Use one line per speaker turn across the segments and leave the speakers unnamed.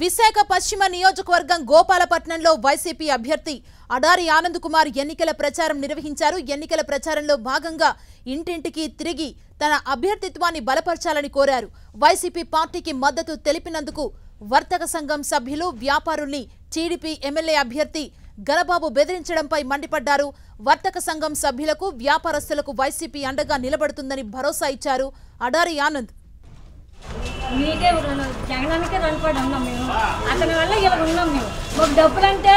విశాఖ పశ్చిమ నియోజకవర్గం గోపాలపట్నంలో వైసీపీ అభ్యర్థి అడారి ఆనంద్ కుమార్ ఎన్నికల ప్రచారం నిర్వహించారు. ఎన్నికల ప్రచారంలో భాగంగా ఇంటింటికి తిరిగి తన అభ్యర్థిత్వాన్ని బలపర్చాలని కోరారు. వైసీపీ పార్టీకి మద్దతు తెలిపినందుకు వర్తక సంఘం సభ్యులు, వ్యాపారుల్ని టీడీపీ ఎమ్మెల్యే అభ్యర్థి గణబాబు బెదిరించడంపై మండిపడ్డారు. వర్తక సంఘం సభ్యులకు, వ్యాపారస్తులకు వైసీపీ అండగా నిలబడుతుందని భరోసా ఇచ్చారు అడారి ఆనంద్.
మీకే జగనానికే రుణపడి ఉన్నాం మేము. అతని వల్ల ఇలా ఉన్నాం మేము. మాకు డబ్బులు అంటే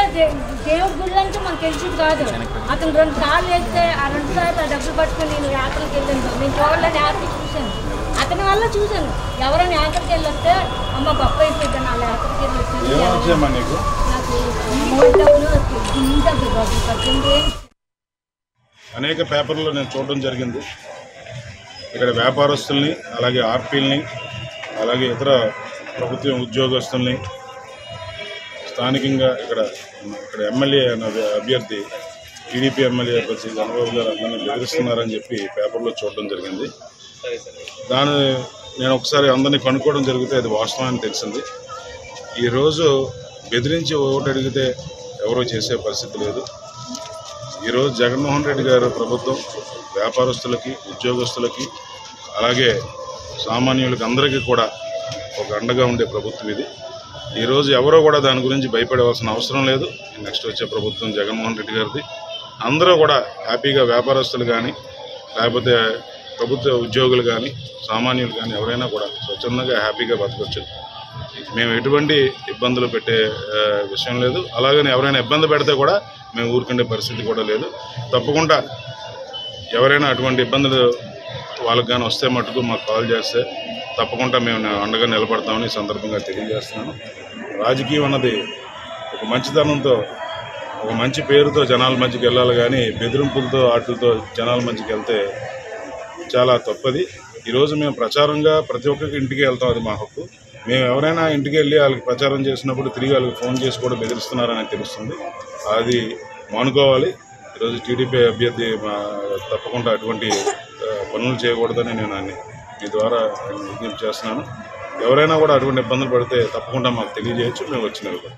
దేవుడి గుళ్ళు అంటే మాకు తెలిసింది కాదు. అతను 2 సార్లు వేస్తే ఆ 2 సార్లు ఆ డబ్బులు పట్టుకుని నేను యాత్రకి వెళ్ళాను. నేను చూడలేని యాత్ర చూశాను. అతని వల్ల చూశాను. ఎవరైనా యాత్రకి వెళ్ళొస్తే అమ్మ గొప్ప అయిపోయింది. వాళ్ళ యాత్రకి వెళ్ళి వచ్చి నాకు 3 డబ్బులు డబ్బులు
అనేక పేపర్లో నేను చూడడం జరిగింది. ఇక్కడ వ్యాపారస్తుల్ని, అలాగే ఆర్పీల్ని, అలాగే ఇతర ప్రభుత్వ ఉద్యోగస్తుల్ని, స్థానికంగా ఇక్కడ ఎమ్మెల్యే అభ్యర్థి, టీడీపీ ఎమ్మెల్యే అభ్యర్థి గణబాబు గారు అందరినీ బెదిరిస్తున్నారని చెప్పి పేపర్లో చూడడం జరిగింది. నేను ఒకసారి అందరినీ కనుక్కోవడం జరిగితే అది వాస్తవాన్ని తెలిసింది. ఈరోజు బెదిరించి ఓటు అడిగితే ఎవరో చేసే పరిస్థితి లేదు. ఈరోజు జగన్మోహన్ రెడ్డి గారు ప్రభుత్వం వ్యాపారస్తులకి, ఉద్యోగస్తులకి, అలాగే సామాన్యులకి అందరికీ కూడా ఒక అండగా ఉండే ప్రభుత్వం ఇది. ఈరోజు ఎవరో కూడా దాని గురించి భయపడవలసిన అవసరం లేదు. నెక్స్ట్ వచ్చే ప్రభుత్వం జగన్మోహన్ రెడ్డి గారిది. అందరూ కూడా హ్యాపీగా, వ్యాపారస్తులు కానీ, లేకపోతే ప్రభుత్వ ఉద్యోగులు కానీ, సామాన్యులు కానీ ఎవరైనా కూడా స్వచ్ఛందంగా హ్యాపీగా బతకొచ్చు. మేము ఎటువంటి ఇబ్బందులు పెట్టే విషయం లేదు. అలాగని ఎవరైనా ఇబ్బంది పెడితే కూడా మేము ఊరుకుండే పరిస్థితి కూడా లేదు. తప్పకుండా ఎవరైనా అటువంటి ఇబ్బందులు వాళ్ళకి కానీ వస్తే మటుకు మాకు కాల్ చేస్తే తప్పకుండా మేము అండగా నిలబడతామని సందర్భంగా తెలియజేస్తున్నాను. రాజకీయం అన్నది ఒక మంచితనంతో, ఒక మంచి పేరుతో జనాల మధ్యకి వెళ్ళాలి కానీ బెదిరింపులతో, వాటితో జనాల మధ్యకి వెళ్తే చాలా తప్పది. ఈరోజు మేము ప్రచారంగా ప్రతి ఒక్కరికి ఇంటికి వెళ్తాం, అది మా హక్కు. మేము ఎవరైనా ఇంటికి వెళ్ళి వాళ్ళకి ప్రచారం చేసినప్పుడు తిరిగి వాళ్ళకి ఫోన్ చేసి కూడా బెదిరిస్తున్నారని తెలుస్తుంది. అది మానుకోవాలి. ఈరోజు టీడీపీ అభ్యర్థి తప్పకుండా అటువంటి పనులు చేయకూడదని నేను మీ ద్వారా విజ్ఞప్తి చేస్తున్నాను. ఎవరైనా కూడా అటువంటి ఇబ్బందులు పడితే తప్పకుండా మాకు తెలియజేయచ్చు, మేము వచ్చి నిలబడతాం.